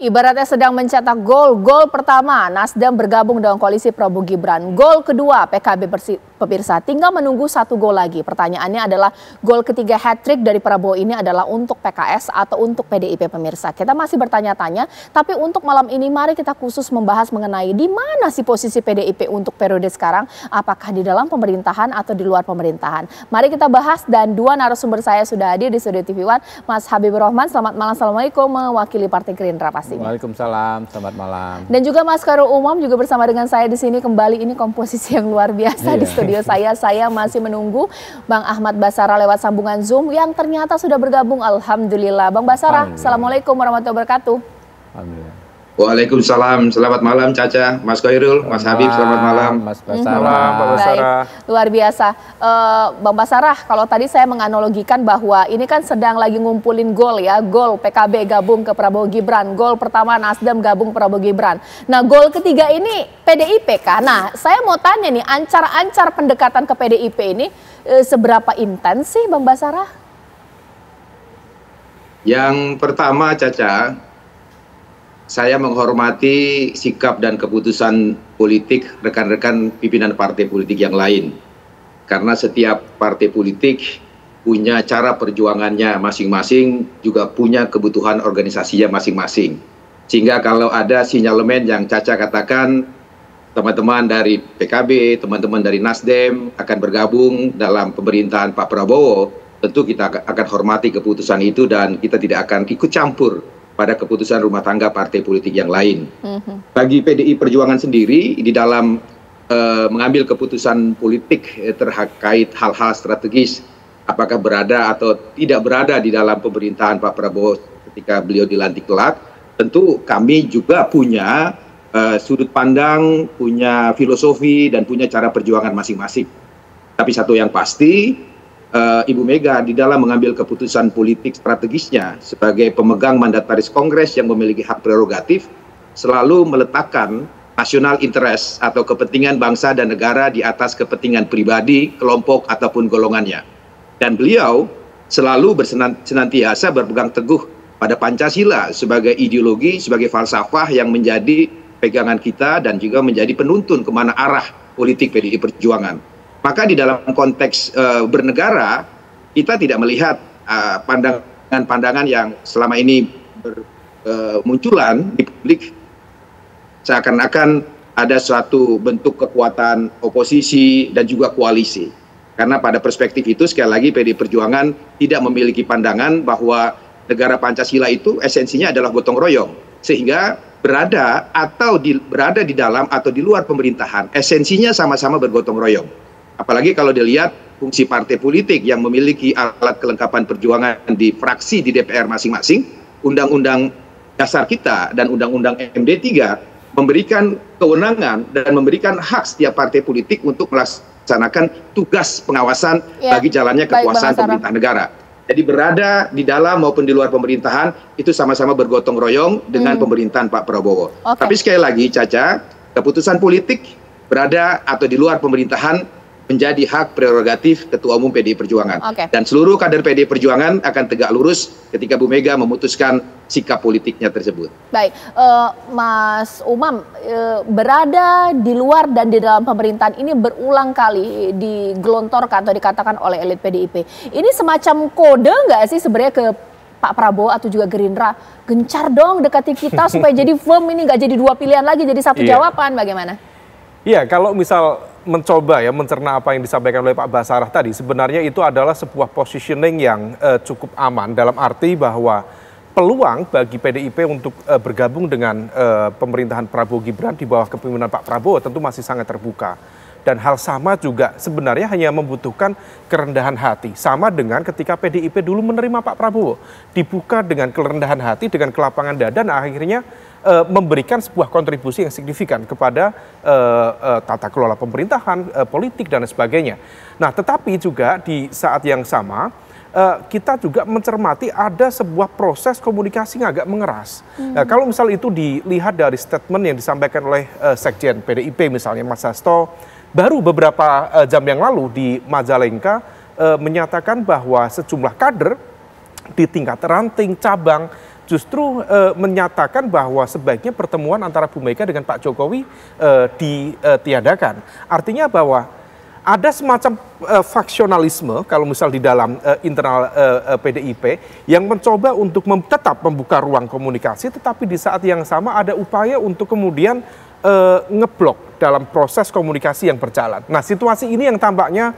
Ibaratnya sedang mencetak gol pertama, Nasdem bergabung dengan koalisi Prabowo Gibran. Gol kedua, PKB pemirsa tinggal menunggu 1 gol lagi. Pertanyaannya adalah gol ketiga hat-trick dari Prabowo ini adalah untuk PKS atau untuk PDIP pemirsa. Kita masih bertanya-tanya, tapi untuk malam ini mari kita khusus membahas mengenai di mana sih posisi PDIP untuk periode sekarang. Apakah di dalam pemerintahan atau di luar pemerintahan. Mari kita bahas dan 2 narasumber saya sudah hadir di Studio TV One. Mas Habibur Rahman, selamat malam, assalamualaikum, mewakili Partai Gerindra pasti. Waalaikumsalam, selamat malam. Dan juga Mas Khairul Umam juga bersama dengan saya di sini kembali. Ini komposisi yang luar biasa di studio saya. Saya masih menunggu Bang Ahmad Basarah lewat sambungan Zoom yang ternyata sudah bergabung. Alhamdulillah. Bang Basarah, assalamualaikum warahmatullahi wabarakatuh. Alhamdulillah. Waalaikumsalam, selamat malam Caca, Mas Khairul, Mas Habib, selamat malam. Mas Basarah. Pak Basarah. Luar biasa. Bang Basarah, kalau tadi saya menganalogikan bahwa ini kan sedang lagi ngumpulin gol ya, gol PKB gabung ke Prabowo Gibran, gol pertama Nasdem gabung Prabowo Gibran. Nah, gol ketiga ini PDIP kah? Nah, saya mau tanya nih, ancar-ancar pendekatan ke PDIP ini seberapa intens sih Bang Basarah? Yang pertama Caca, saya menghormati sikap dan keputusan politik rekan-rekan pimpinan partai politik yang lain. Karena setiap partai politik punya cara perjuangannya masing-masing, juga punya kebutuhan organisasinya masing-masing. Sehingga kalau ada sinyalemen yang Caca katakan, teman-teman dari PKB, teman-teman dari Nasdem akan bergabung dalam pemerintahan Pak Prabowo, tentu kita akan hormati keputusan itu dan kita tidak akan ikut campur pada keputusan rumah tangga partai politik yang lain. Bagi PDI Perjuangan sendiri, di dalam mengambil keputusan politik terkait hal-hal strategis, apakah berada atau tidak berada di dalam pemerintahan Pak Prabowo ketika beliau dilantik kelak, tentu kami juga punya sudut pandang, punya filosofi, dan punya cara perjuangan masing-masing. Tapi satu yang pasti, Ibu Mega di dalam mengambil keputusan politik strategisnya sebagai pemegang mandataris Kongres yang memiliki hak prerogatif selalu meletakkan national interest atau kepentingan bangsa dan negara di atas kepentingan pribadi, kelompok ataupun golongannya. Dan beliau selalu senantiasa berpegang teguh pada Pancasila sebagai ideologi, sebagai falsafah yang menjadi pegangan kita dan juga menjadi penuntun kemana arah politik PDI Perjuangan. Maka di dalam konteks bernegara, kita tidak melihat pandangan-pandangan yang selama ini bermunculan di publik seakan-akan ada suatu bentuk kekuatan oposisi dan juga koalisi. Karena pada perspektif itu sekali lagi PDI Perjuangan tidak memiliki pandangan bahwa negara Pancasila itu esensinya adalah gotong royong. Sehingga berada di dalam atau di luar pemerintahan, esensinya sama-sama bergotong royong. Apalagi kalau dilihat fungsi partai politik yang memiliki alat kelengkapan perjuangan di fraksi di DPR masing-masing, Undang-Undang Dasar kita dan Undang-Undang MD3 memberikan kewenangan dan memberikan hak setiap partai politik untuk melaksanakan tugas pengawasan bagi jalannya kekuasaan pemerintah negara. Jadi berada di dalam maupun di luar pemerintahan itu sama-sama bergotong royong dengan pemerintahan Pak Prabowo. Tapi sekali lagi Caca, keputusan politik berada atau di luar pemerintahan menjadi hak prerogatif Ketua Umum PDI Perjuangan. Dan seluruh kader PDI Perjuangan akan tegak lurus ketika Bu Mega memutuskan sikap politiknya tersebut. Baik, Mas Umam, berada di luar dan di dalam pemerintahan ini berulang kali digelontorkan atau dikatakan oleh elit PDIP. Ini semacam kode nggak sih sebenarnya ke Pak Prabowo atau juga Gerindra? Gencar dong dekati kita supaya jadi firm, ini nggak jadi 2 pilihan lagi, jadi 1 jawaban, bagaimana? Iya, kalau misal mencoba ya mencerna apa yang disampaikan oleh Pak Basarah tadi, sebenarnya itu adalah sebuah positioning yang cukup aman dalam arti bahwa peluang bagi PDIP untuk bergabung dengan pemerintahan Prabowo Gibran di bawah kepemimpinan Pak Prabowo tentu masih sangat terbuka. Dan hal sama juga sebenarnya hanya membutuhkan kerendahan hati. Sama dengan ketika PDIP dulu menerima Pak Prabowo. Dibuka dengan kerendahan hati, dengan kelapangan dada, dan akhirnya memberikan sebuah kontribusi yang signifikan kepada tata kelola pemerintahan, politik, dan sebagainya. Nah, tetapi juga di saat yang sama, kita juga mencermati ada sebuah proses komunikasi yang agak mengeras. Nah, kalau misal itu dilihat dari statement yang disampaikan oleh Sekjen PDIP misalnya Mas Hasto, baru beberapa jam yang lalu di Majalengka menyatakan bahwa sejumlah kader di tingkat ranting, cabang, justru menyatakan bahwa sebaiknya pertemuan antara Bu Mega dengan Pak Jokowi ditiadakan. Artinya bahwa ada semacam faksionalisme kalau misal di dalam internal PDIP yang mencoba untuk tetap membuka ruang komunikasi, tetapi di saat yang sama ada upaya untuk kemudian ngeblok dalam proses komunikasi yang berjalan. Nah, situasi ini yang tampaknya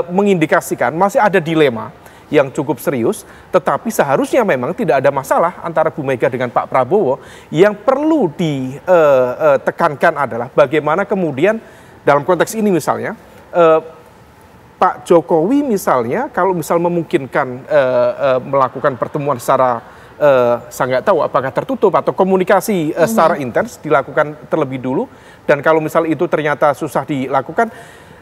mengindikasikan masih ada dilema yang cukup serius, tetapi seharusnya memang tidak ada masalah antara Bu Mega dengan Pak Prabowo. Yang perlu ditekankan adalah bagaimana kemudian dalam konteks ini misalnya Pak Jokowi misalnya kalau misal memungkinkan melakukan pertemuan secara saya nggak tahu apakah tertutup atau komunikasi secara intens dilakukan terlebih dulu, dan kalau misal itu ternyata susah dilakukan,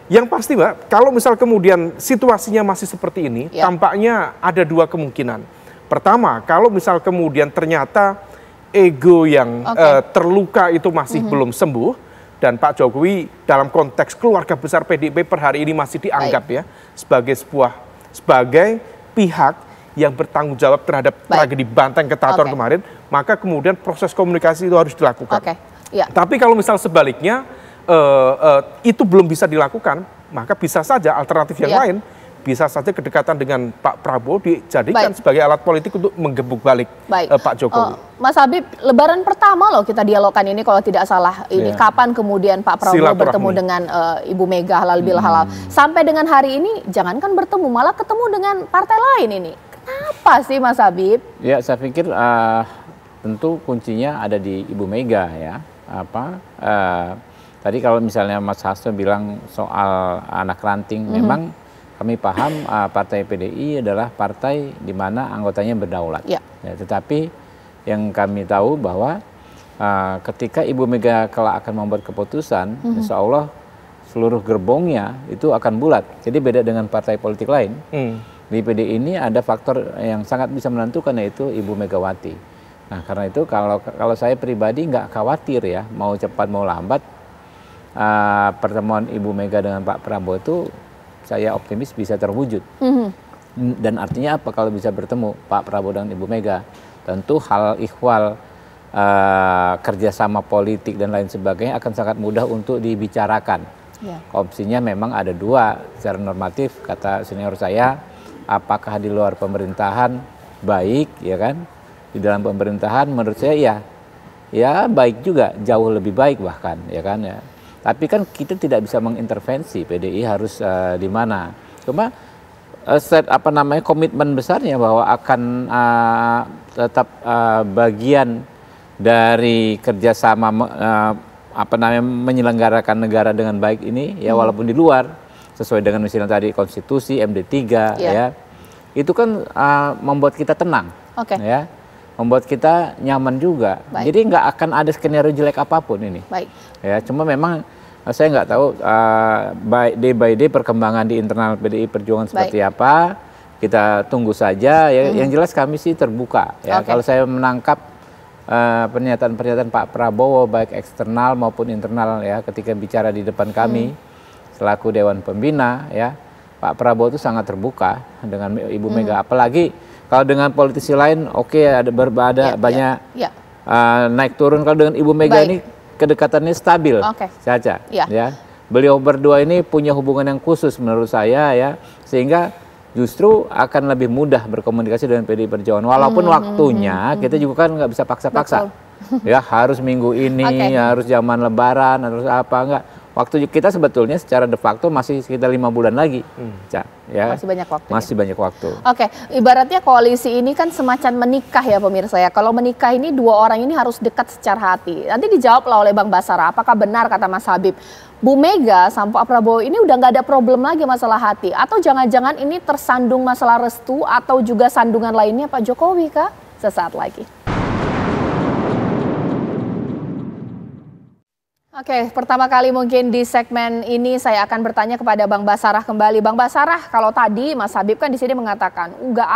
yang pasti Mbak, kalau misal kemudian situasinya masih seperti ini, tampaknya ada dua kemungkinan. Pertama, kalau misal kemudian ternyata ego yang terluka itu masih belum sembuh, dan Pak Jokowi dalam konteks keluarga besar PDIP per hari ini masih dianggap ya sebagai pihak yang bertanggung jawab terhadap tragedi Banteng Ketaton kemarin, maka kemudian proses komunikasi itu harus dilakukan. Tapi kalau misal sebaliknya, itu belum bisa dilakukan, maka bisa saja alternatif yang lain, bisa saja kedekatan dengan Pak Prabowo dijadikan sebagai alat politik untuk menggebuk balik Pak Jokowi. Mas Habib, lebaran pertama loh kita dialogkan ini kalau tidak salah. Ini kapan kemudian Pak Prabowo bertemu dengan Ibu Mega halal bil halal. Sampai dengan hari ini jangankan bertemu, malah ketemu dengan partai lain ini. Kenapa sih Mas Habib? Ya, saya pikir tentu kuncinya ada di Ibu Mega ya. Tadi kalau misalnya Mas Hasto bilang soal anak ranting, memang kami paham partai PDI adalah partai di mana anggotanya berdaulat. Ya, tetapi yang kami tahu bahwa ketika Ibu Mega kelak akan membuat keputusan, insya Allah seluruh gerbongnya itu akan bulat. Jadi beda dengan partai politik lain. Di PDI ini ada faktor yang sangat bisa menentukan, yaitu Ibu Megawati. Nah, karena itu kalau saya pribadi nggak khawatir ya, mau cepat mau lambat, pertemuan Ibu Mega dengan Pak Prabowo itu saya optimis bisa terwujud. Dan artinya apa kalau bisa bertemu Pak Prabowo dengan Ibu Mega? Tentu hal ihwal kerjasama politik dan lain sebagainya akan sangat mudah untuk dibicarakan. Opsinya memang ada dua secara normatif, kata senior saya, apakah di luar pemerintahan baik, ya kan? Di dalam pemerintahan menurut saya ya baik juga, jauh lebih baik bahkan, ya kan ya. Tapi kan kita tidak bisa mengintervensi PDI harus di mana. Cuma komitmen besarnya bahwa akan tetap bagian dari kerjasama menyelenggarakan negara dengan baik ini ya, walaupun di luar sesuai dengan misalnya tadi konstitusi MD3 ya. Itu kan membuat kita tenang. Ya. Membuat kita nyaman juga. Jadi nggak akan ada skenario jelek apapun ini. Ya, cuma memang saya nggak tahu day by day perkembangan di internal PDI Perjuangan seperti apa. Kita tunggu saja. Ya. Yang jelas kami sih terbuka. Ya. Kalau saya menangkap pernyataan-pernyataan Pak Prabowo baik eksternal maupun internal ya, ketika bicara di depan kami selaku Dewan Pembina ya, Pak Prabowo itu sangat terbuka dengan Ibu Mega. Apalagi kalau dengan politisi lain, ada banyak naik turun. Kalau dengan Ibu Mega ini kedekatannya stabil saja. Ya, beliau berdua ini punya hubungan yang khusus menurut saya ya, sehingga justru akan lebih mudah berkomunikasi dengan PDI Perjuangan. Walaupun waktunya kita juga kan nggak bisa paksa-paksa. Ya harus minggu ini, harus zaman Lebaran, harus apa enggak. Waktu kita sebetulnya secara de facto masih sekitar 5 bulan lagi. Ya, masih banyak waktu. Masih banyak waktu. Ibaratnya koalisi ini kan semacam menikah ya pemirsa ya. Kalau menikah ini dua orang ini harus dekat secara hati. Nanti dijawablah oleh Bang Basara, apakah benar kata Mas Habib, Bu Mega sama Pak Prabowo ini udah nggak ada problem lagi masalah hati? Atau jangan-jangan ini tersandung masalah restu atau juga sandungan lainnya Pak Jokowi kah? Sesaat lagi. Pertama kali mungkin di segmen ini saya akan bertanya kepada Bang Basarah kembali. Bang Basarah, kalau tadi Mas Habib kan di sini mengatakan nggak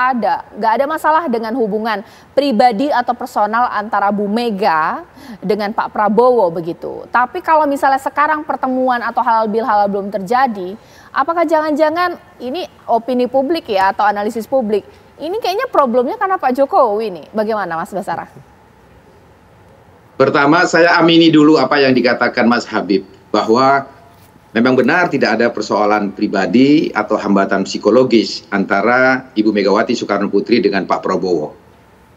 ada masalah dengan hubungan pribadi atau personal antara Bu Mega dengan Pak Prabowo begitu. Tapi kalau misalnya sekarang pertemuan atau halal bil halal belum terjadi, apakah jangan-jangan ini opini publik ya atau analisis publik, Ini kayaknya problemnya karena Pak Jokowi nih. Bagaimana Mas Basarah? Pertama, saya amini dulu apa yang dikatakan Mas Habib, bahwa memang benar tidak ada persoalan pribadi atau hambatan psikologis antara Ibu Megawati Soekarno Putri dengan Pak Prabowo.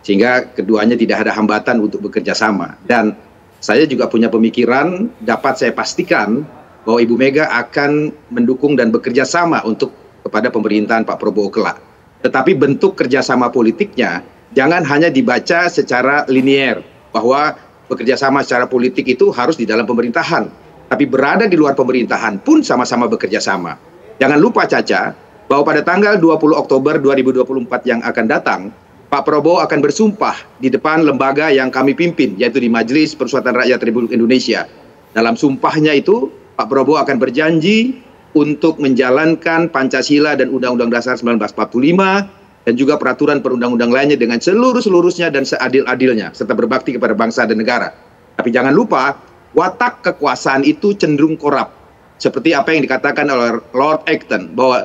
Sehingga keduanya tidak ada hambatan untuk bekerja sama. Dan saya juga punya pemikiran, dapat saya pastikan bahwa Ibu Mega akan mendukung dan bekerja sama untuk kepada pemerintahan Pak Prabowo kelak. Tetapi bentuk kerjasama politiknya jangan hanya dibaca secara linier, bahwa bekerja sama secara politik itu harus di dalam pemerintahan. Tapi berada di luar pemerintahan pun sama-sama bekerja sama. Jangan lupa Caca, bahwa pada tanggal 20 Oktober 2024 yang akan datang, Pak Prabowo akan bersumpah di depan lembaga yang kami pimpin, yaitu di Majelis Permusyawaratan Rakyat Republik Indonesia. Dalam sumpahnya itu, Pak Prabowo akan berjanji untuk menjalankan Pancasila dan Undang-Undang Dasar 1945 dan juga peraturan perundang-undang lainnya dengan seluruh-seluruhnya dan seadil-adilnya, serta berbakti kepada bangsa dan negara. Tapi jangan lupa, watak kekuasaan itu cenderung korup. Seperti apa yang dikatakan oleh Lord Acton, bahwa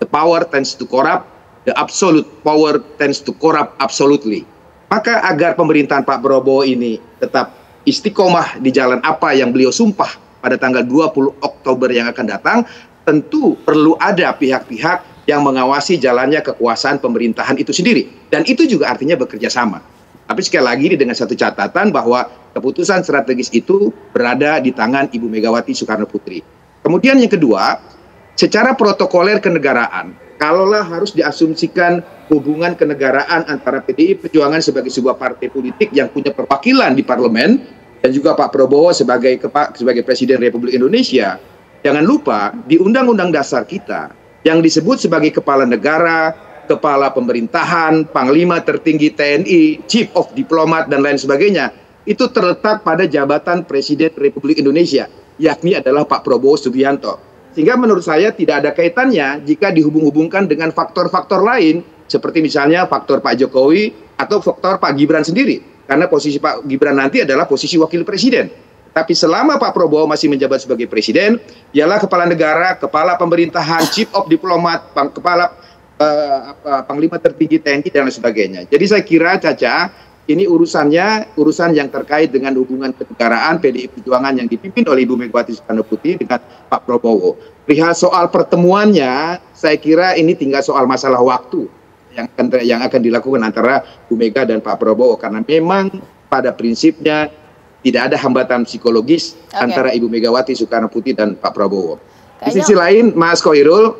the power tends to corrupt, the absolute power tends to corrupt absolutely. Maka agar pemerintahan Pak Prabowo ini tetap istiqomah di jalan apa yang beliau sumpah pada tanggal 20 Oktober yang akan datang, tentu perlu ada pihak-pihak yang mengawasi jalannya kekuasaan pemerintahan itu sendiri. Dan itu juga artinya bekerja sama. Tapi sekali lagi dengan satu catatan bahwa keputusan strategis itu berada di tangan Ibu Megawati Soekarno Putri. Kemudian yang kedua, secara protokoler kenegaraan, kalaulah harus diasumsikan hubungan kenegaraan antara PDI Perjuangan sebagai sebuah partai politik yang punya perwakilan di parlemen, dan juga Pak Prabowo sebagai Presiden Republik Indonesia, jangan lupa di Undang-Undang Dasar kita yang disebut sebagai kepala negara, kepala pemerintahan, panglima tertinggi TNI, chief of diplomat dan lain sebagainya, itu terletak pada jabatan Presiden Republik Indonesia, yakni adalah Pak Prabowo Subianto. Sehingga menurut saya tidak ada kaitannya jika dihubung-hubungkan dengan faktor-faktor lain, seperti misalnya faktor Pak Jokowi atau faktor Pak Gibran sendiri. Karena posisi Pak Gibran nanti adalah posisi wakil presiden. Tapi selama Pak Prabowo masih menjabat sebagai presiden, ialah kepala negara, kepala pemerintahan, chief of diplomat, kepala panglima tertinggi TNI dan lain sebagainya. Jadi saya kira Caca, ini urusan yang terkait dengan hubungan kenegaraan PDI Perjuangan yang dipimpin oleh Ibu Megawati Soekarno Putri dengan Pak Prabowo. Perihal soal pertemuannya, saya kira ini tinggal soal masalah waktu yang akan dilakukan antara Bu Mega dan Pak Prabowo, karena memang pada prinsipnya tidak ada hambatan psikologis antara Ibu Megawati Soekarno Putri dan Pak Prabowo. Di sisi lain, Mas Khoirul,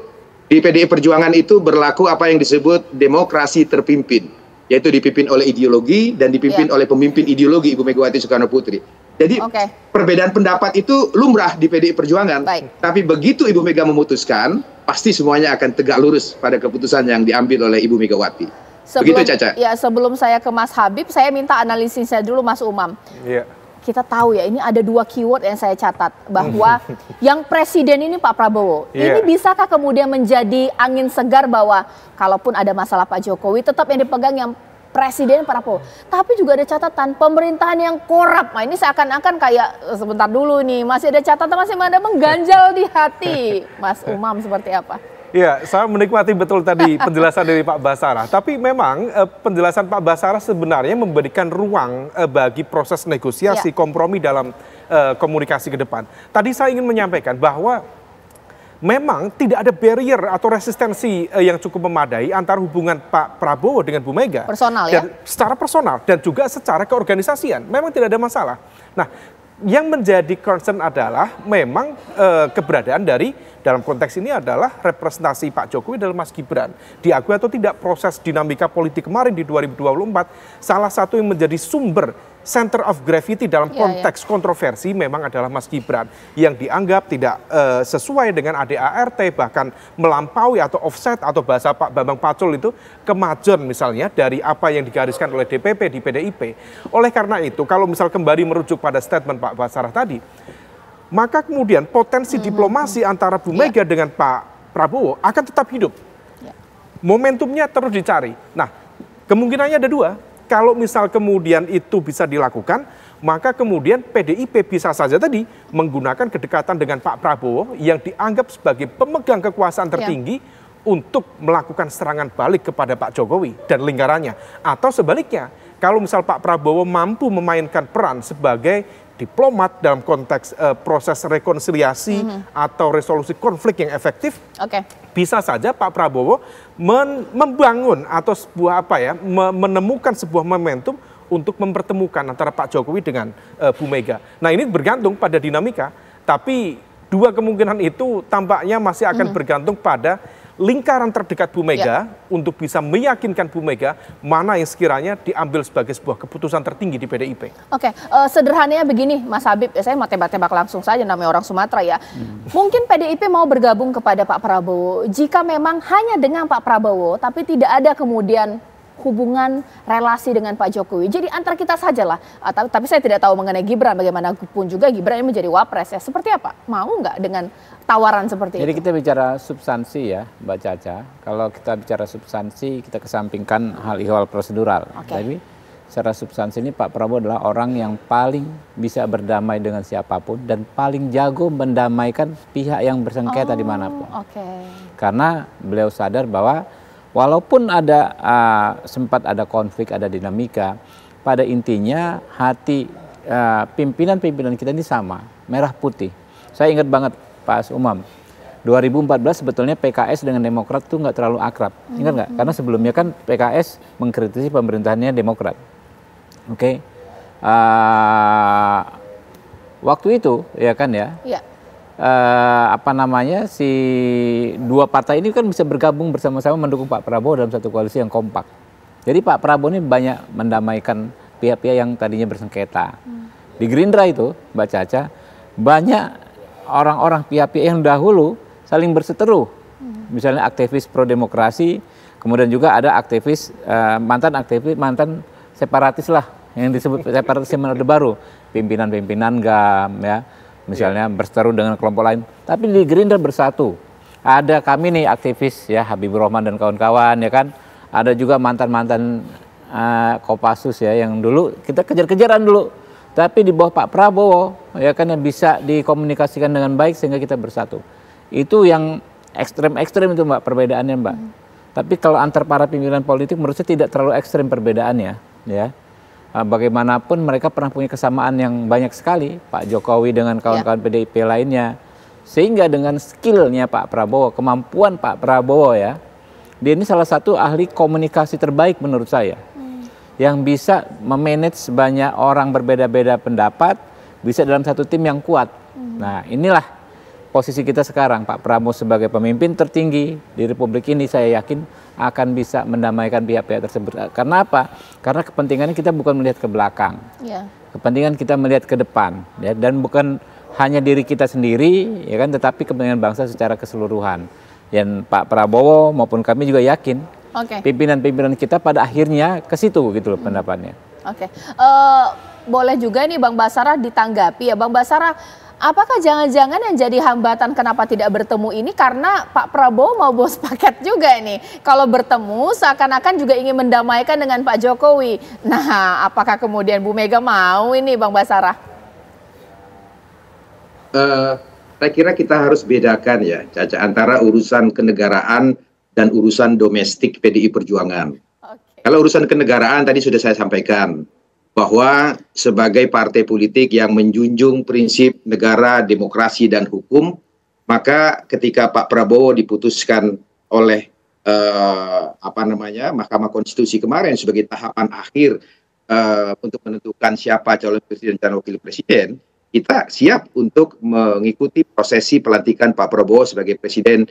di PDI Perjuangan itu berlaku apa yang disebut demokrasi terpimpin, yaitu dipimpin oleh ideologi dan dipimpin oleh pemimpin ideologi Ibu Megawati Soekarno Putri. Jadi perbedaan pendapat itu lumrah di PDI Perjuangan. Tapi begitu Ibu Mega memutuskan, pasti semuanya akan tegak lurus pada keputusan yang diambil oleh Ibu Megawati. Begitu Caca. Ya, sebelum saya ke Mas Habib, saya minta analisisnya dulu Mas Umam. Kita tahu ya, ini ada dua keyword yang saya catat, bahwa yang presiden ini Pak Prabowo. Ini bisakah kemudian menjadi angin segar bahwa kalaupun ada masalah Pak Jokowi, tetap yang dipegang yang presiden Pak Prabowo. Tapi juga ada catatan pemerintahan yang korup. Nah, ini seakan-akan kayak sebentar dulu nih, masih ada catatan, masih ada mengganjal di hati. Mas Umam seperti apa? Ya, saya menikmati betul tadi penjelasan dari Pak Basarah. Tapi memang penjelasan Pak Basarah sebenarnya memberikan ruang bagi proses negosiasi, kompromi dalam komunikasi ke depan. Tadi saya ingin menyampaikan bahwa memang tidak ada barrier atau resistensi yang cukup memadai antara hubungan Pak Prabowo dengan Bu Mega. Personal dan secara personal dan juga secara keorganisasian. Memang tidak ada masalah. Nah, yang menjadi concern adalah memang keberadaan dari dalam konteks ini adalah representasi Pak Jokowi dalam Mas Gibran. Diakui atau tidak proses dinamika politik kemarin di 2024, salah satu yang menjadi sumber center of gravity dalam konteks kontroversi memang adalah Mas Gibran yang dianggap tidak sesuai dengan ADART, bahkan melampaui atau offset atau bahasa Pak Bambang Pacul itu kemajuan misalnya dari apa yang digariskan oleh DPP di PDIP. Oleh karena itu kalau misal kembali merujuk pada statement Pak Basarah tadi, maka kemudian potensi diplomasi antara Bu Mega dengan Pak Prabowo akan tetap hidup. Momentumnya terus dicari. Nah, kemungkinannya ada dua. Kalau misal kemudian itu bisa dilakukan, maka kemudian PDIP bisa saja tadi menggunakan kedekatan dengan Pak Prabowo yang dianggap sebagai pemegang kekuasaan tertinggi untuk melakukan serangan balik kepada Pak Jokowi dan lingkarannya. Atau sebaliknya, kalau misal Pak Prabowo mampu memainkan peran sebagai diplomat dalam konteks proses rekonsiliasi atau resolusi konflik yang efektif, bisa saja Pak Prabowo membangun atau sebuah menemukan sebuah momentum untuk mempertemukan antara Pak Jokowi dengan Bu Mega. Nah, ini bergantung pada dinamika, tapi dua kemungkinan itu tampaknya masih akan bergantung pada lingkaran terdekat Bu Mega untuk bisa meyakinkan Bu Mega mana yang sekiranya diambil sebagai sebuah keputusan tertinggi di PDIP. Sederhananya begini Mas Habib, saya mau tebak-tebak langsung saja, namanya orang Sumatera ya. Mungkin PDIP mau bergabung kepada Pak Prabowo jika memang hanya dengan Pak Prabowo tapi tidak ada kemudian hubungan relasi dengan Pak Jokowi. Jadi antara kita sajalah. Tapi saya tidak tahu mengenai Gibran, bagaimanapun juga Gibran ini menjadi wapres ya. Seperti apa? Mau nggak dengan tawaran seperti itu? Jadi kita bicara substansi ya Mbak Caca. Kalau kita bicara substansi, kita kesampingkan hal ihwal prosedural. Tapi secara substansi ini Pak Prabowo adalah orang yang paling bisa berdamai dengan siapapun dan paling jago mendamaikan pihak yang bersengketa dimanapun. Karena beliau sadar bahwa walaupun ada sempat ada konflik, ada dinamika, pada intinya hati pimpinan-pimpinan kita ini sama, merah putih. Saya ingat banget Pak Umam, 2014 sebetulnya PKS dengan Demokrat itu nggak terlalu akrab, ingat nggak? Karena sebelumnya kan PKS mengkritisi pemerintahannya Demokrat. Waktu itu ya kan ya. Si dua partai ini kan bisa bergabung bersama-sama mendukung Pak Prabowo dalam satu koalisi yang kompak. Jadi Pak Prabowo ini banyak mendamaikan pihak-pihak yang tadinya bersengketa. Di Gerindra itu, Mbak Caca, banyak orang-orang pihak-pihak yang dahulu saling berseteru. Misalnya aktivis pro-demokrasi, kemudian juga ada aktivis, mantan separatis lah, yang disebut separatis yang Orde Baru. Pimpinan-pimpinan GAM ya. Misalnya berseteru dengan kelompok lain, tapi di Gerindra bersatu. Ada kami nih aktivis ya Habibur Rahman dan kawan-kawan ya kan. Ada juga mantan-mantan Kopassus ya yang dulu kita kejar-kejaran dulu. Tapi di bawah Pak Prabowo ya kan yang bisa dikomunikasikan dengan baik sehingga kita bersatu. Itu yang ekstrem-ekstrem itu Mbak perbedaannya Mbak. Tapi kalau antar para pimpinan politik menurut saya tidak terlalu ekstrem perbedaannya ya. Bagaimanapun mereka pernah punya kesamaan yang banyak sekali, Pak Jokowi dengan kawan-kawan PDIP lainnya. Sehingga dengan skillnya Pak Prabowo, kemampuan Pak Prabowo ya, dia ini salah satu ahli komunikasi terbaik menurut saya. Yang bisa memanage banyak orang berbeda-beda pendapat, bisa dalam satu tim yang kuat. Nah inilah posisi kita sekarang, Pak Prabowo sebagai pemimpin tertinggi di Republik ini saya yakin akan bisa mendamaikan pihak-pihak tersebut. Karena apa? Karena kepentingannya kita bukan melihat ke belakang. Kepentingan kita melihat ke depan ya, dan bukan hanya diri kita sendiri ya kan, tetapi kepentingan bangsa secara keseluruhan. Dan Pak Prabowo maupun kami juga yakin pimpinan-pimpinan kita pada akhirnya ke situ gitu loh pendapatnya. Boleh juga nih Bang Basarah ditanggapi ya. Bang Basarah, apakah jangan-jangan yang jadi hambatan kenapa tidak bertemu ini karena Pak Prabowo mau bos paket juga ini? Kalau bertemu seakan-akan juga ingin mendamaikan dengan Pak Jokowi. Nah, apakah kemudian Bu Mega mau ini Bang Basarah? Saya kira kita harus bedakan ya, Caca, antara urusan kenegaraan dan urusan domestik PDI Perjuangan. Kalau urusan kenegaraan tadi sudah saya sampaikan, bahwa sebagai partai politik yang menjunjung prinsip negara, demokrasi, dan hukum, maka ketika Pak Prabowo diputuskan oleh Mahkamah Konstitusi kemarin sebagai tahapan akhir untuk menentukan siapa calon presiden dan wakil presiden, kita siap untuk mengikuti prosesi pelantikan Pak Prabowo sebagai presiden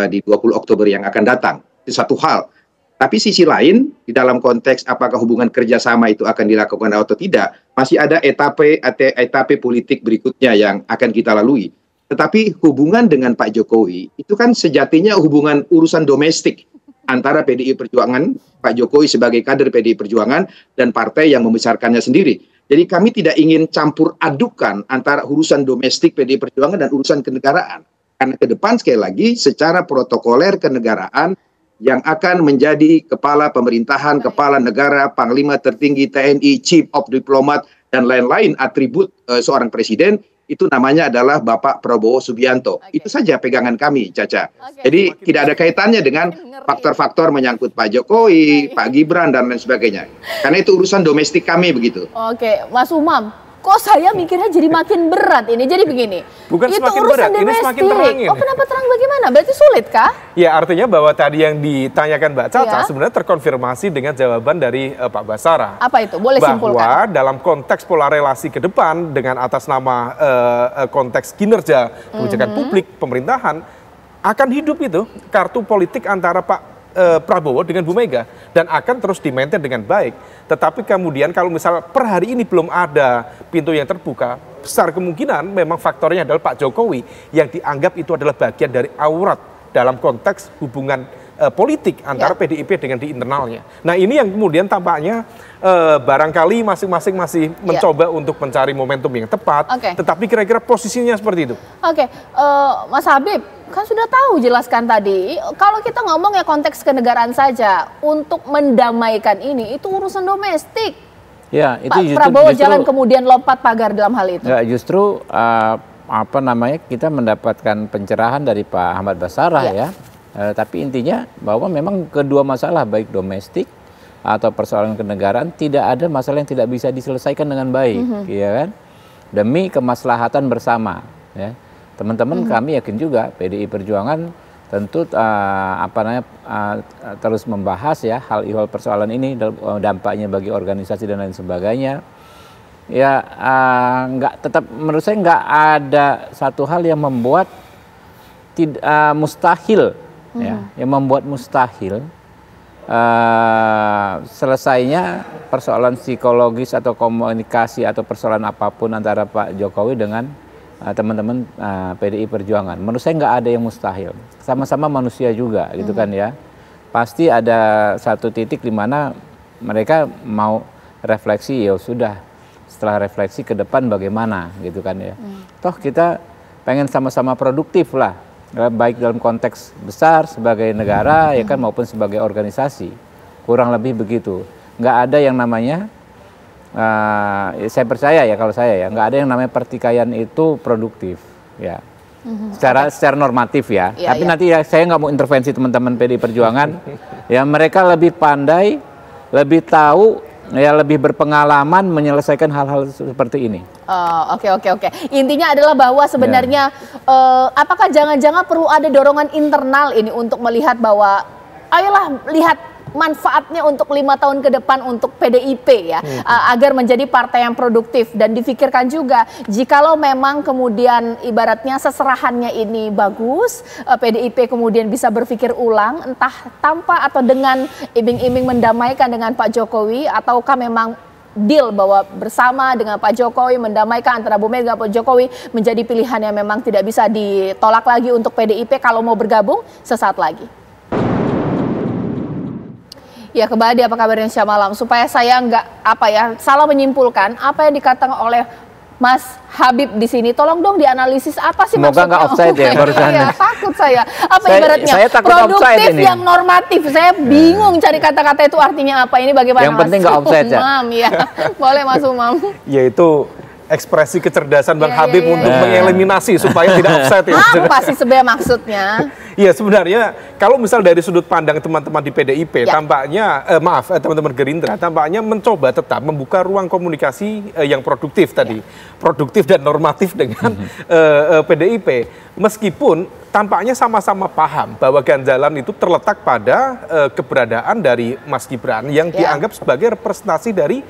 di 20 Oktober yang akan datang. Itu satu hal. Tapi sisi lain, di dalam konteks apakah hubungan kerjasama itu akan dilakukan atau tidak, masih ada etape politik berikutnya yang akan kita lalui. Tetapi hubungan dengan Pak Jokowi, itu kan sejatinya hubungan urusan domestik antara PDI Perjuangan, Pak Jokowi sebagai kader PDI Perjuangan, dan partai yang membesarkannya sendiri. Jadi kami tidak ingin campur adukan antara urusan domestik PDI Perjuangan dan urusan kenegaraan. Karena ke depan sekali lagi, secara protokoler kenegaraan, yang akan menjadi kepala pemerintahan, kepala negara, panglima tertinggi TNI, chief of diplomat, dan lain-lain atribut seorang presiden, itu namanya adalah Bapak Prabowo Subianto. Itu saja pegangan kami, Caca. Jadi tidak ada kaitannya dengan faktor-faktor menyangkut Pak Jokowi, Pak Gibran, dan lain sebagainya. Karena itu urusan domestik kami begitu. Oke, Mas Umam. Kok saya mikirnya jadi makin berat ini? Jadi begini, bukan itu semakin urusan berat, domestik. ini semakin terang ini. Oh, kenapa terang bagaimana? Berarti sulit kah? Ya, artinya bahwa tadi yang ditanyakan Mbak Caca sebenarnya terkonfirmasi dengan jawaban dari Pak Basarah. Apa itu? Boleh simpulkan. Bahwa dalam konteks pola relasi ke depan dengan atas nama konteks kinerja kebijakan publik, pemerintahan, akan hidup itu kartu politik antara Pak Prabowo dengan Bu Mega dan akan terus di-maintain dengan baik. Tetapi kemudian kalau misal per hari ini belum ada pintu yang terbuka, besar kemungkinan memang faktornya adalah Pak Jokowi yang dianggap itu adalah bagian dari aurat dalam konteks hubungan politik antara PDIP dengan di internalnya. Nah, ini yang kemudian tampaknya barangkali masing-masing masih mencoba untuk mencari momentum yang tepat, tetapi kira-kira posisinya seperti itu. Oke, Mas Habib, kan sudah tahu jelaskan tadi, kalau kita ngomong ya konteks kenegaraan saja, untuk mendamaikan ini itu urusan domestik. Ya, itu Pak Prabowo jangan kemudian lompat pagar dalam hal itu. Ya, justru kita mendapatkan pencerahan dari Pak Ahmad Basarah ya. Tapi intinya bahwa memang kedua masalah baik domestik atau persoalan kenegaraan tidak ada masalah yang tidak bisa diselesaikan dengan baik, ya kan? Demi kemaslahatan bersama. Ya. Teman-teman kami yakin juga PDI Perjuangan tentu terus membahas ya hal persoalan ini, dampaknya bagi organisasi dan lain sebagainya. Ya menurut saya nggak ada satu hal yang membuat mustahil. Ya, yang membuat mustahil selesainya persoalan psikologis atau komunikasi atau persoalan apapun antara Pak Jokowi dengan teman-teman PDI Perjuangan. Menurut saya nggak ada yang mustahil. Sama-sama manusia juga, gitu kan ya. Pasti ada satu titik di mana mereka mau refleksi, ya sudah. Setelah refleksi ke depan bagaimana, gitu kan ya. Toh kita pengen sama-sama produktif lah. Baik dalam konteks besar sebagai negara ya kan maupun sebagai organisasi, kurang lebih begitu. Nggak ada yang namanya saya percaya ya kalau saya ya nggak ada yang namanya pertikaian itu produktif ya secara normatif ya. Tapi nanti ya saya nggak mau intervensi teman-teman PDI Perjuangan ya, mereka lebih pandai, lebih tahu ya, lebih berpengalaman menyelesaikan hal-hal seperti ini. Oke. Intinya adalah bahwa sebenarnya apakah jangan-jangan perlu ada dorongan internal ini untuk melihat bahwa ayolah lihat manfaatnya untuk 5 tahun ke depan untuk PDIP ya, agar menjadi partai yang produktif, dan difikirkan juga jikalau memang kemudian ibaratnya seserahannya ini bagus, PDIP kemudian bisa berpikir ulang entah tanpa atau dengan iming-iming mendamaikan dengan Pak Jokowi, ataukah memang deal bahwa bersama dengan Pak Jokowi mendamaikan antara Bu Mega dan Pak Jokowi menjadi pilihan yang memang tidak bisa ditolak lagi untuk PDIP kalau mau bergabung sesaat lagi. Ya, kembali apa kabarnya Syah Malam, supaya saya nggak salah menyimpulkan apa yang dikatakan oleh Mas Habib di sini, tolong dong dianalisis apa sih maksudnya. Semoga nggak offside ya barusan. Iya, takut saya. Ibaratnya produktif yang normatif. Saya bingung cari kata-kata itu artinya apa. Ini bagaimana? Yang penting nggak offside ya. Boleh Mas Umam. Yaitu ekspresi kecerdasan Bang Habib untuk mengeliminasi supaya tidak offside ya. Apa sih sebenarnya maksudnya? Iya, sebenarnya kalau misal dari sudut pandang teman-teman di PDIP, tampaknya teman-teman Gerindra tampaknya mencoba tetap membuka ruang komunikasi yang produktif tadi, produktif dan normatif dengan PDIP, meskipun tampaknya sama-sama paham bahwa ganjalan itu terletak pada keberadaan dari Mas Gibran yang dianggap sebagai representasi dari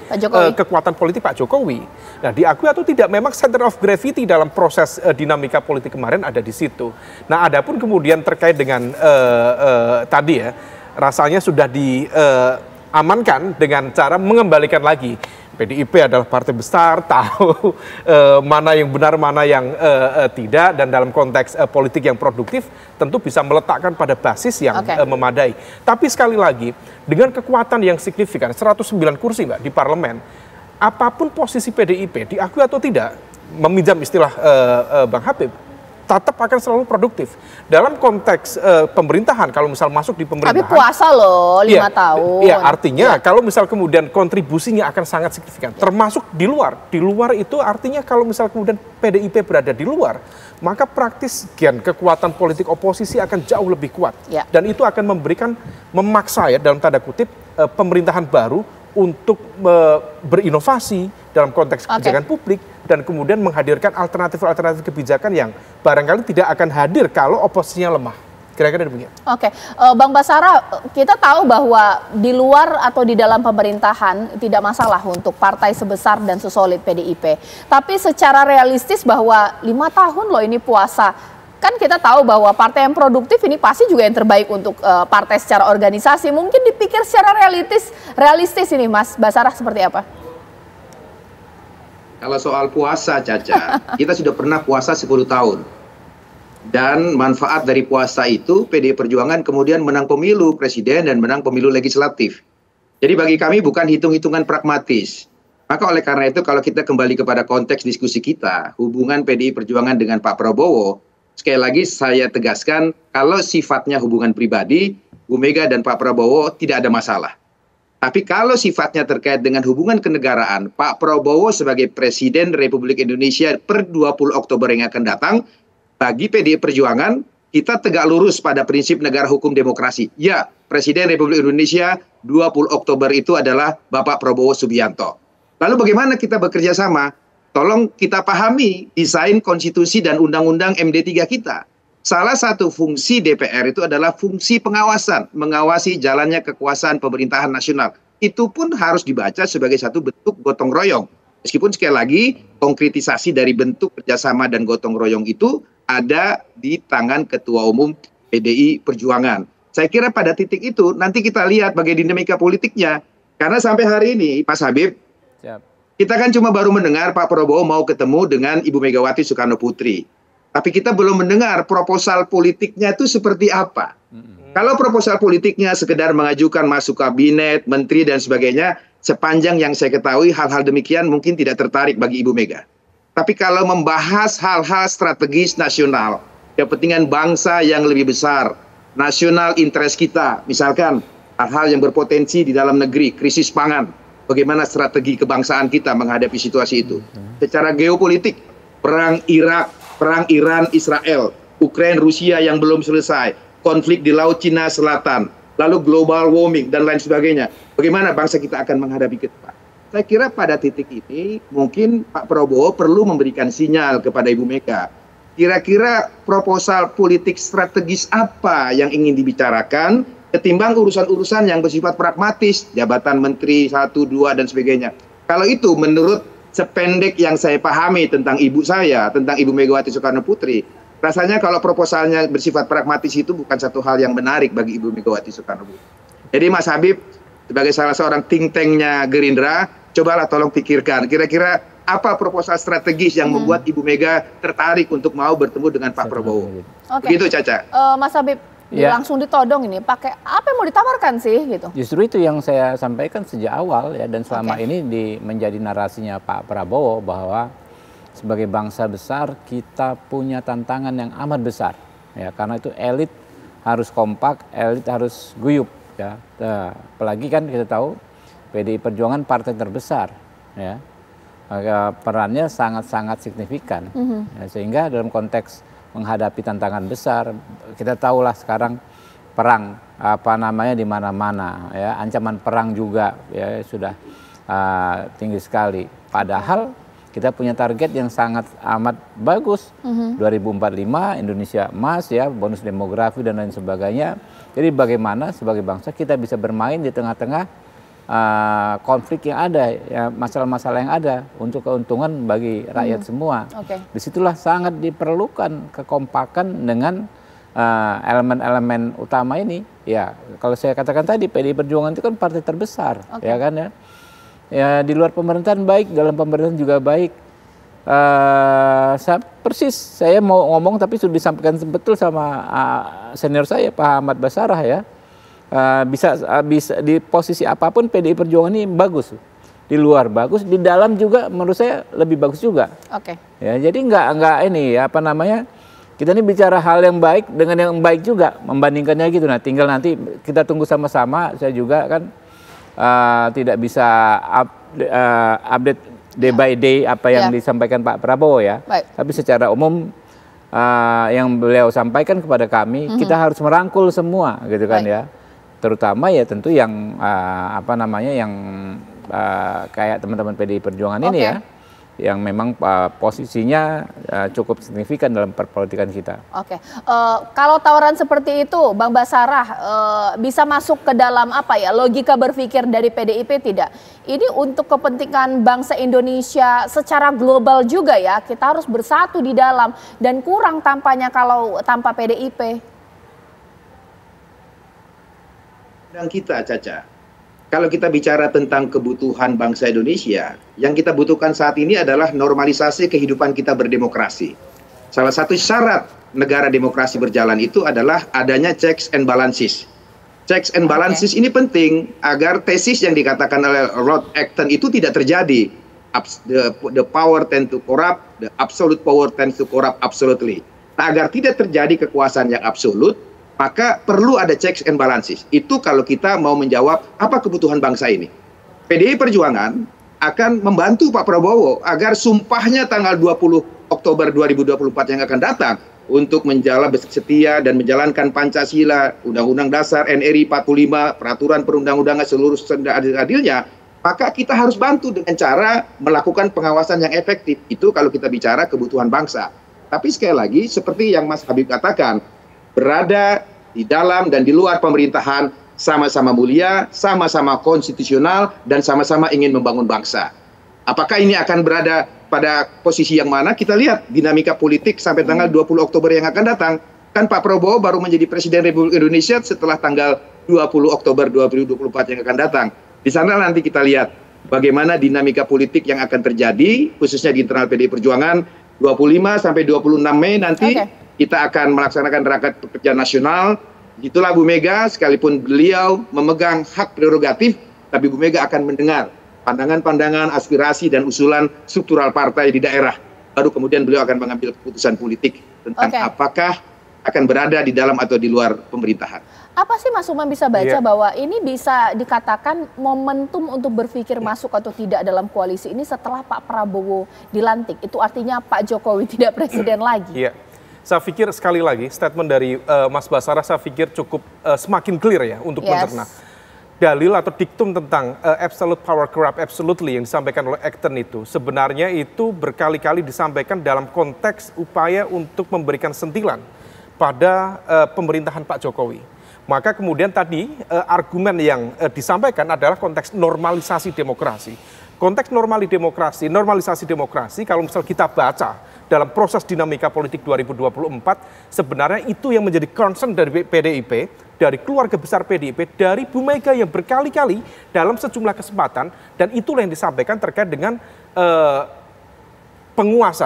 kekuatan politik Pak Jokowi. Nah, diakui atau tidak, memang center of gravity dalam proses dinamika politik kemarin ada di situ. Nah, adapun kemudian terkait dengan tadi ya, rasanya sudah diamankan dengan cara mengembalikan lagi. PDIP adalah partai besar, tahu mana yang benar, mana yang tidak, dan dalam konteks politik yang produktif tentu bisa meletakkan pada basis yang memadai. Tapi sekali lagi, dengan kekuatan yang signifikan, 109 kursi Mbak di parlemen, apapun posisi PDIP, diakui atau tidak, meminjam istilah Bang Habib, tetap akan selalu produktif. Dalam konteks pemerintahan, kalau misal masuk di pemerintahan. Tapi puasa loh 5 tahun. Iya, artinya kalau misal kemudian kontribusinya akan sangat signifikan. Termasuk di luar. Di luar itu artinya kalau misal kemudian PDIP berada di luar, maka praktis kekuatan politik oposisi akan jauh lebih kuat. Dan itu akan memaksa ya dalam tanda kutip pemerintahan baru untuk berinovasi dalam konteks kebijakan publik dan kemudian menghadirkan alternatif-alternatif kebijakan yang barangkali tidak akan hadir kalau oposisinya lemah. Kira-kira demikian. Bang Basara, kita tahu bahwa di luar atau di dalam pemerintahan tidak masalah untuk partai sebesar dan sesolid PDIP. Tapi secara realistis bahwa 5 tahun loh ini puasa. Kan kita tahu bahwa partai yang produktif ini pasti juga yang terbaik untuk partai secara organisasi. Mungkin dipikir secara realistis ini Mas Basara seperti apa? Kalau soal puasa, Caca, kita sudah pernah puasa 10 tahun. Dan manfaat dari puasa itu, PDI Perjuangan kemudian menang pemilu presiden dan menang pemilu legislatif. Jadi bagi kami bukan hitung-hitungan pragmatis. Maka oleh karena itu kalau kita kembali kepada konteks diskusi kita, hubungan PDI Perjuangan dengan Pak Prabowo, sekali lagi saya tegaskan, kalau sifatnya hubungan pribadi, Bu Mega dan Pak Prabowo tidak ada masalah. Tapi kalau sifatnya terkait dengan hubungan kenegaraan, Pak Prabowo sebagai Presiden Republik Indonesia per 20 Oktober yang akan datang, bagi PDI Perjuangan, kita tegak lurus pada prinsip negara hukum demokrasi. Ya, Presiden Republik Indonesia 20 Oktober itu adalah Bapak Prabowo Subianto. Lalu bagaimana kita bekerja sama? Tolong kita pahami desain konstitusi dan undang-undang MD3 kita. Salah satu fungsi DPR itu adalah fungsi pengawasan, mengawasi jalannya kekuasaan pemerintahan nasional. Itu pun harus dibaca sebagai satu bentuk gotong royong. Meskipun sekali lagi konkretisasi dari bentuk kerjasama dan gotong royong itu ada di tangan Ketua Umum PDI Perjuangan. Saya kira pada titik itu nanti kita lihat bagaimana dinamika politiknya. Karena sampai hari ini, Mas Habib, kita kan cuma baru mendengar Pak Prabowo mau ketemu dengan Ibu Megawati Soekarno Putri. Tapi kita belum mendengar proposal politiknya itu seperti apa. Kalau proposal politiknya sekedar mengajukan masuk kabinet, menteri dan sebagainya, sepanjang yang saya ketahui hal-hal demikian mungkin tidak tertarik bagi Ibu Mega. Tapi kalau membahas hal-hal strategis nasional, kepentingan bangsa yang lebih besar, nasional interest kita, misalkan hal-hal yang berpotensi di dalam negeri, krisis pangan, bagaimana strategi kebangsaan kita menghadapi situasi itu. Secara geopolitik, perang Irak, perang Iran, Israel, Ukraina, Rusia yang belum selesai, konflik di Laut Cina Selatan, lalu global warming dan lain sebagainya. Bagaimana bangsa kita akan menghadapi ke depan? Saya kira pada titik ini mungkin Pak Prabowo perlu memberikan sinyal kepada Ibu Mega. Kira-kira proposal politik strategis apa yang ingin dibicarakan ketimbang urusan-urusan yang bersifat pragmatis, jabatan menteri 1, 2 dan sebagainya. Kalau itu menurut sependek yang saya pahami tentang ibu saya, tentang Ibu Megawati Soekarno Putri, rasanya kalau proposalnya bersifat pragmatis itu bukan satu hal yang menarik bagi Ibu Megawati Soekarno Putri. Jadi Mas Habib, sebagai salah seorang think tank-nya Gerindra, cobalah tolong pikirkan, kira-kira apa proposal strategis yang membuat Ibu Mega tertarik untuk mau bertemu dengan Pak Prabowo. Begitu Caca. Mas Habib, langsung ditodong ini, pakai apa yang mau ditawarkan sih gitu? Justru itu yang saya sampaikan sejak awal ya, dan selama ini menjadi narasinya Pak Prabowo bahwa sebagai bangsa besar kita punya tantangan yang amat besar ya, karena itu elit harus kompak, elit harus guyup ya. Apalagi kan kita tahu PDI Perjuangan partai terbesar ya, perannya sangat-sangat signifikan ya, sehingga dalam konteks menghadapi tantangan besar, kita tahulah sekarang perang di mana-mana ya, ancaman perang juga ya sudah tinggi sekali. Padahal kita punya target yang sangat amat bagus, 2045 Indonesia emas ya, bonus demografi dan lain sebagainya. Jadi bagaimana sebagai bangsa kita bisa bermain di tengah-tengah konflik yang ada, ya, masalah-masalah yang ada untuk keuntungan bagi rakyat semua. Disitulah sangat diperlukan kekompakan dengan elemen-elemen utama ini. Ya, kalau saya katakan tadi PDI Perjuangan itu kan partai terbesar, ya kan ya. Ya di luar pemerintahan baik, dalam pemerintahan juga baik. Persis saya mau ngomong tapi sudah disampaikan betul sama senior saya Pak Ahmad Basarah ya. Bisa di posisi apapun PDI Perjuangan ini bagus, di luar bagus, di dalam juga menurut saya lebih bagus juga. Ya, jadi nggak ini apa namanya, Kita ini bicara hal yang baik dengan yang baik juga, membandingkannya gitu. Nah, tinggal nanti kita tunggu sama-sama. Saya juga kan tidak bisa update day by day apa yang disampaikan Pak Prabowo ya. Baik. Tapi secara umum yang beliau sampaikan kepada kami, kita harus merangkul semua gitu kan ya. Terutama ya tentu yang apa namanya yang kayak teman-teman PDI Perjuangan ini ya. Yang memang posisinya cukup signifikan dalam perpolitikan kita. Oke, kalau tawaran seperti itu, Bang Basarah bisa masuk ke dalam apa ya logika berpikir dari PDIP tidak? Ini untuk kepentingan bangsa Indonesia secara global juga ya, kita harus bersatu di dalam dan kurang tampaknya kalau tanpa PDIP. Dan kita, Caca. Kalau kita bicara tentang kebutuhan bangsa Indonesia, yang kita butuhkan saat ini adalah normalisasi kehidupan kita berdemokrasi. Salah satu syarat negara demokrasi berjalan itu adalah adanya checks and balances. Checks and balances ini penting agar tesis yang dikatakan oleh Lord Acton itu tidak terjadi. The power tend to corrupt, the absolute power tends to corrupt absolutely. Nah, agar tidak terjadi kekuasaan yang absolut, maka perlu ada checks and balances. Itu kalau kita mau menjawab apa kebutuhan bangsa ini. PDI Perjuangan akan membantu Pak Prabowo agar sumpahnya tanggal 20 Oktober 2024 yang akan datang untuk menjalankan setia dan menjalankan Pancasila, Undang-Undang Dasar NRI 45, peraturan perundang-undangan seluruh seadil-adilnya, maka kita harus bantu dengan cara melakukan pengawasan yang efektif. Itu kalau kita bicara kebutuhan bangsa. Tapi sekali lagi, seperti yang Mas Habib katakan, berada di dalam dan di luar pemerintahan sama-sama mulia, sama-sama konstitusional, dan sama-sama ingin membangun bangsa. Apakah ini akan berada pada posisi yang mana? Kita lihat dinamika politik sampai tanggal 20 Oktober yang akan datang. Kan Pak Prabowo baru menjadi Presiden Republik Indonesia setelah tanggal 20 Oktober 2024 yang akan datang. Di sana nanti kita lihat bagaimana dinamika politik yang akan terjadi, khususnya di internal PDI Perjuangan, 25 sampai 26 Mei nanti. Kita akan melaksanakan rapat pekerja nasional. Itulah Bu Mega, sekalipun beliau memegang hak prerogatif, tapi Bu Mega akan mendengar pandangan-pandangan, aspirasi, dan usulan struktural partai di daerah. Baru kemudian beliau akan mengambil keputusan politik tentang apakah akan berada di dalam atau di luar pemerintahan. Apa sih Mas Umam bisa baca bahwa ini bisa dikatakan momentum untuk berpikir masuk atau tidak dalam koalisi ini setelah Pak Prabowo dilantik? Itu artinya Pak Jokowi tidak presiden lagi. Iya. Saya pikir sekali lagi statement dari Mas Basarah saya pikir cukup semakin clear ya untuk mencerna. Dalil atau diktum tentang absolute power corrupt absolutely yang disampaikan oleh Acton itu sebenarnya itu berkali-kali disampaikan dalam konteks upaya untuk memberikan sentilan pada pemerintahan Pak Jokowi. Maka kemudian tadi argumen yang disampaikan adalah konteks normalisasi demokrasi. Konteks normalisasi demokrasi kalau misal kita baca dalam proses dinamika politik 2024, sebenarnya itu yang menjadi concern dari PDIP, dari keluarga besar PDIP, dari Bu Mega yang berkali-kali dalam sejumlah kesempatan, dan itulah yang disampaikan terkait dengan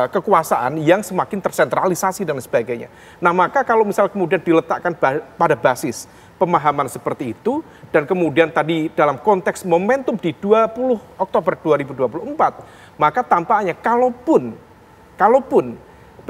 kekuasaan yang semakin tersentralisasi dan sebagainya. Nah, maka kalau misal kemudian diletakkan pada basis pemahaman seperti itu, dan kemudian tadi dalam konteks momentum di 20 Oktober 2024, maka tampaknya kalaupun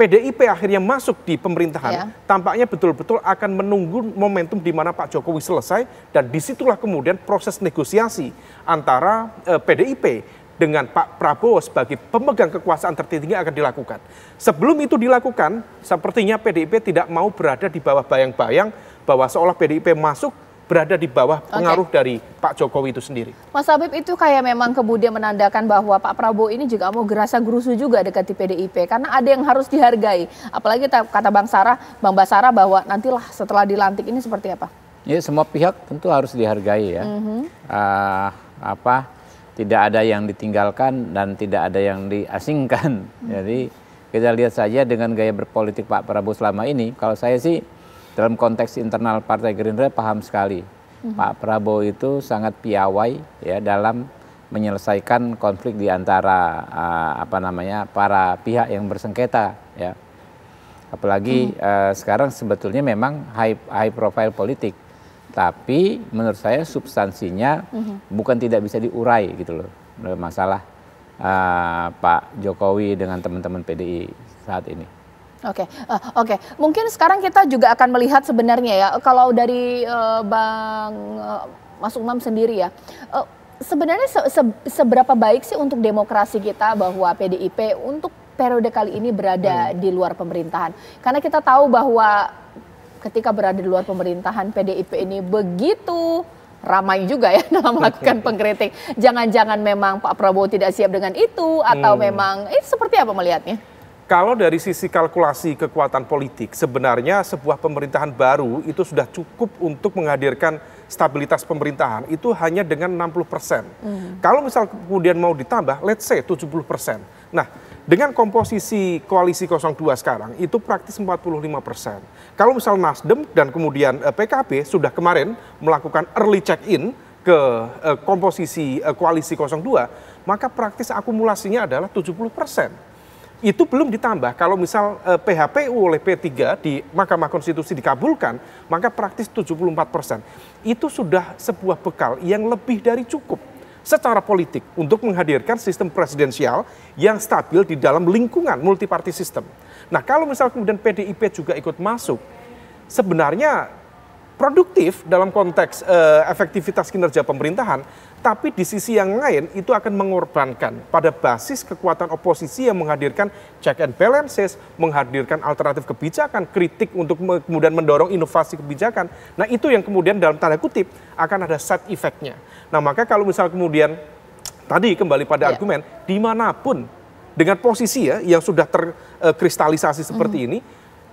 PDIP akhirnya masuk di pemerintahan, tampaknya betul-betul akan menunggu momentum di mana Pak Jokowi selesai, dan disitulah kemudian proses negosiasi antara PDIP dengan Pak Prabowo sebagai pemegang kekuasaan tertinggi akan dilakukan. Sebelum itu dilakukan, sepertinya PDIP tidak mau berada di bawah bayang-bayang bahwa seolah PDIP masuk berada di bawah pengaruh dari Pak Jokowi itu sendiri. Mas Habib, itu kayak memang kemudian menandakan bahwa Pak Prabowo ini juga mau gerasa gerusu juga dekati PDIP karena ada yang harus dihargai. Apalagi kata Bang Basarah bahwa nantilah setelah dilantik ini seperti apa? Ya, semua pihak tentu harus dihargai ya. Tidak ada yang ditinggalkan dan tidak ada yang diasingkan. Jadi kita lihat saja dengan gaya berpolitik Pak Prabowo selama ini. Kalau saya sih dalam konteks internal Partai Gerindra paham sekali. Pak Prabowo itu sangat piawai ya dalam menyelesaikan konflik di antara para pihak yang bersengketa ya. Apalagi sekarang sebetulnya memang high profile politik. Tapi menurut saya substansinya bukan tidak bisa diurai gitu loh. Masalah Pak Jokowi dengan teman-teman PDI saat ini. Oke. Mungkin sekarang kita juga akan melihat sebenarnya ya, kalau dari Bang Mas Umam sendiri ya, sebenarnya seberapa baik sih untuk demokrasi kita bahwa PDIP untuk periode kali ini berada di luar pemerintahan? Karena kita tahu bahwa ketika berada di luar pemerintahan, PDIP ini begitu ramai juga ya dalam melakukan pengkritik. Jangan-jangan memang Pak Prabowo tidak siap dengan itu, atau memang seperti apa melihatnya? Kalau dari sisi kalkulasi kekuatan politik, sebenarnya sebuah pemerintahan baru itu sudah cukup untuk menghadirkan stabilitas pemerintahan itu hanya dengan 60%. Kalau misal kemudian mau ditambah, let's say 70%. Nah, dengan komposisi koalisi 02 sekarang itu praktis 45%. Kalau misal Nasdem dan kemudian PKB sudah kemarin melakukan early check-in ke komposisi koalisi 02, maka praktis akumulasinya adalah 70%. Itu belum ditambah kalau misal PHPU oleh P3 di Mahkamah Konstitusi dikabulkan, maka praktis 74%. Itu sudah sebuah bekal yang lebih dari cukup secara politik untuk menghadirkan sistem presidensial yang stabil di dalam lingkungan multiparty system. Nah, kalau misal kemudian PDIP juga ikut masuk, sebenarnya produktif dalam konteks efektivitas kinerja pemerintahan, tapi di sisi yang lain itu akan mengorbankan pada basis kekuatan oposisi yang menghadirkan check and balances, menghadirkan alternatif kebijakan, kritik untuk kemudian mendorong inovasi kebijakan. Nah, itu yang kemudian dalam tanda kutip akan ada side effect-nya. Nah, maka kalau misal kemudian tadi kembali pada argumen, dimanapun dengan posisi ya yang sudah terkristalisasi seperti ini,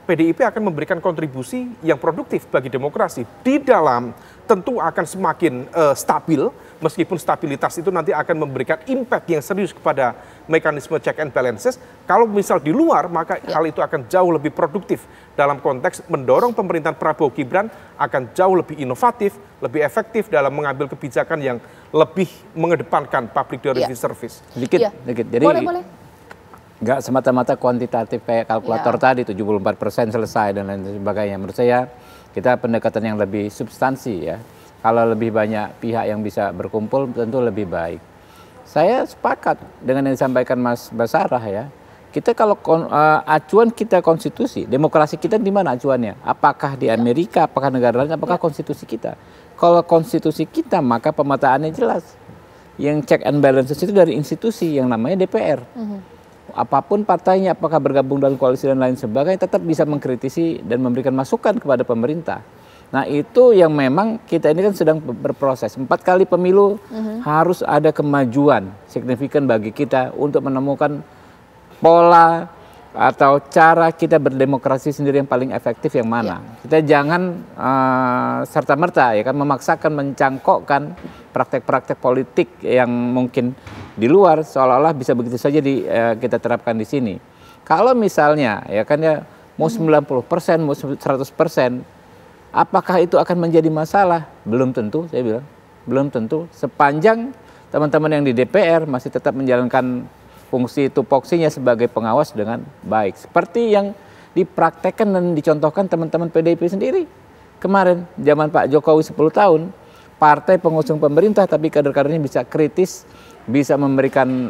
PDIP akan memberikan kontribusi yang produktif bagi demokrasi. Di dalam tentu akan semakin stabil, meskipun stabilitas itu nanti akan memberikan impact yang serius kepada mekanisme check and balances. Kalau misal di luar, maka hal itu akan jauh lebih produktif dalam konteks mendorong pemerintahan Prabowo Gibran akan jauh lebih inovatif, lebih efektif dalam mengambil kebijakan yang lebih mengedepankan public delivery service. Dikit. Jadi boleh. Nggak semata-mata kuantitatif kayak kalkulator tadi 74% selesai dan lain sebagainya. Menurut saya kita pendekatan yang lebih substansi ya. Kalau lebih banyak pihak yang bisa berkumpul tentu lebih baik. Saya sepakat dengan yang disampaikan Mas Basarah ya. Kita kalau acuan kita konstitusi, demokrasi kita di mana acuannya? Apakah di Amerika, apakah negara lain, apakah konstitusi kita? Kalau konstitusi kita maka pemetaannya jelas. Yang check and balances itu dari institusi yang namanya DPR. Apapun partainya, apakah bergabung dalam koalisi dan lain sebagainya, tetap bisa mengkritisi dan memberikan masukan kepada pemerintah. Nah, itu yang memang kita ini kan sedang berproses. 4 kali pemilu harus ada kemajuan signifikan bagi kita untuk menemukan pola atau cara kita berdemokrasi sendiri yang paling efektif yang mana. Kita jangan serta-merta ya kan memaksakan mencangkokkan praktek-praktek politik yang mungkin di luar seolah-olah bisa begitu saja kita terapkan di sini. Kalau misalnya ya kan ya mau 90%, mau 100%, apakah itu akan menjadi masalah? Belum tentu, saya bilang. Belum tentu. Sepanjang teman-teman yang di DPR masih tetap menjalankan fungsi tupoksinya sebagai pengawas dengan baik. Seperti yang dipraktekkan dan dicontohkan teman-teman PDIP sendiri. Kemarin, zaman Pak Jokowi 10 tahun, partai pengusung pemerintah tapi kader-kadernya bisa kritis, bisa memberikan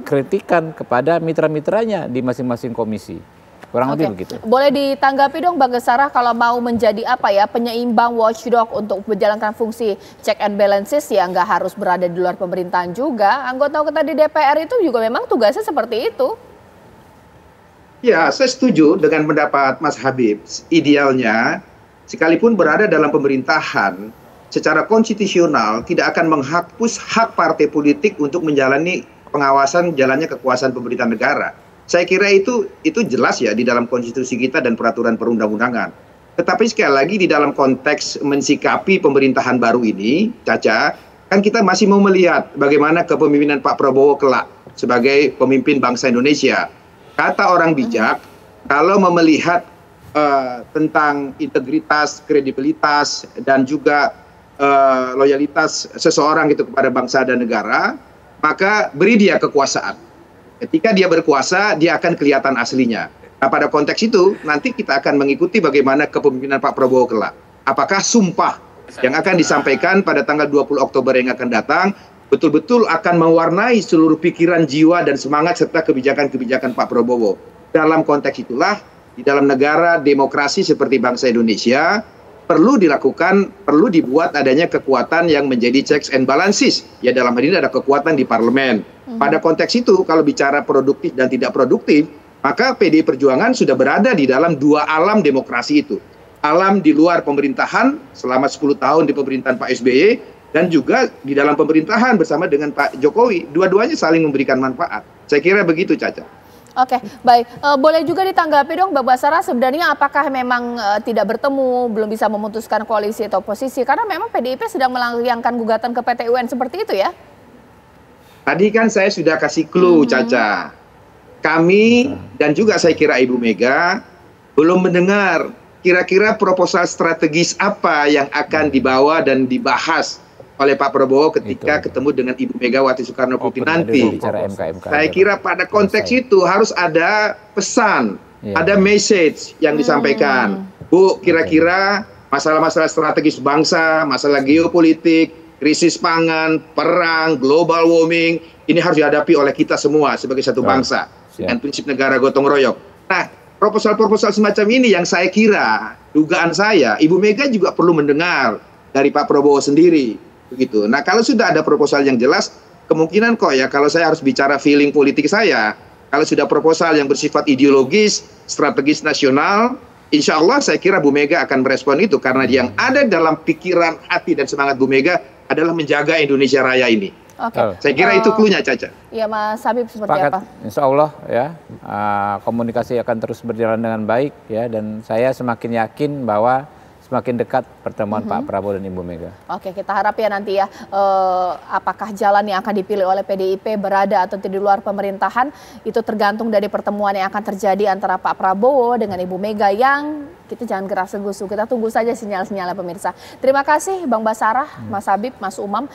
kritikan kepada mitra-mitranya di masing-masing komisi. Kurang lebih begitu. Boleh ditanggapi dong Bang Basarah kalau mau menjadi penyeimbang watchdog untuk menjalankan fungsi check and balances ya nggak harus berada di luar pemerintahan juga. Anggota-anggota di DPR itu juga memang tugasnya seperti itu. Ya, saya setuju dengan pendapat Mas Habib. Idealnya sekalipun berada dalam pemerintahan, secara konstitusional tidak akan menghapus hak partai politik untuk menjalani pengawasan jalannya kekuasaan pemerintah negara. Saya kira itu jelas ya di dalam konstitusi kita dan peraturan perundang-undangan. Tetapi sekali lagi di dalam konteks mensikapi pemerintahan baru ini, Caca, kan kita masih mau melihat bagaimana kepemimpinan Pak Prabowo kelak sebagai pemimpin bangsa Indonesia. Kata orang bijak, kalau mau melihat tentang integritas, kredibilitas, dan juga loyalitas seseorang itu kepada bangsa dan negara, maka beri dia kekuasaan. Ketika dia berkuasa, dia akan kelihatan aslinya. Nah, pada konteks itu, nanti kita akan mengikuti bagaimana kepemimpinan Pak Prabowo kelak. Apakah sumpah yang akan disampaikan pada tanggal 20 Oktober yang akan datang, betul-betul akan mewarnai seluruh pikiran, jiwa, dan semangat serta kebijakan-kebijakan Pak Prabowo. Dalam konteks itulah, di dalam negara demokrasi seperti bangsa Indonesia perlu dibuat adanya kekuatan yang menjadi checks and balances. Ya dalam hal ini ada kekuatan di parlemen. Pada konteks itu kalau bicara produktif dan tidak produktif, maka PDI Perjuangan sudah berada di dalam dua alam demokrasi itu. Alam di luar pemerintahan selama 10 tahun di pemerintahan Pak SBY dan juga di dalam pemerintahan bersama dengan Pak Jokowi. Dua-duanya saling memberikan manfaat. Saya kira begitu, Caca. Oke, baik. Boleh juga ditanggapi dong, Mbak Basarah, sebenarnya apakah memang tidak bertemu, belum bisa memutuskan koalisi atau oposisi? Karena memang PDIP sedang melayangkan gugatan ke PT UN seperti itu ya? Tadi kan saya sudah kasih clue, Caca. Kami dan juga saya kira Ibu Mega belum mendengar kira-kira proposal strategis apa yang akan dibawa dan dibahas oleh Pak Prabowo ketika ketemu dengan Ibu Megawati Soekarno Putri nanti. Saya kira pada konteks itu harus ada pesan, ada message yang disampaikan. Bu, kira-kira masalah-masalah strategis bangsa, masalah geopolitik, krisis pangan, perang, global warming, ini harus dihadapi oleh kita semua sebagai satu bangsa dengan prinsip negara gotong royong. Nah, proposal-proposal semacam ini yang saya kira, dugaan saya, Ibu Mega juga perlu mendengar dari Pak Prabowo sendiri. Begitu. Nah, kalau sudah ada proposal yang jelas, kemungkinan kok ya kalau saya harus bicara feeling politik saya, kalau sudah proposal yang bersifat ideologis, strategis nasional, insya Allah saya kira Bu Mega akan merespon itu karena yang ada dalam pikiran, hati dan semangat Bu Mega adalah menjaga Indonesia Raya ini. Oke. Saya kira itu clue-nya, Caca. Iya, Mas Habib, seperti apa? Insya Allah ya, komunikasi akan terus berjalan dengan baik ya, dan saya semakin yakin bahwa semakin dekat pertemuan Pak Prabowo dan Ibu Mega. Oke, kita harap ya nanti ya, apakah jalan yang akan dipilih oleh PDIP berada atau di luar pemerintahan, itu tergantung dari pertemuan yang akan terjadi antara Pak Prabowo dengan Ibu Mega yang kita jangan gerak segusu, kita tunggu saja sinyal-sinyalnya pemirsa. Terima kasih Bang Basarah, Mas Habib, Mas Umam.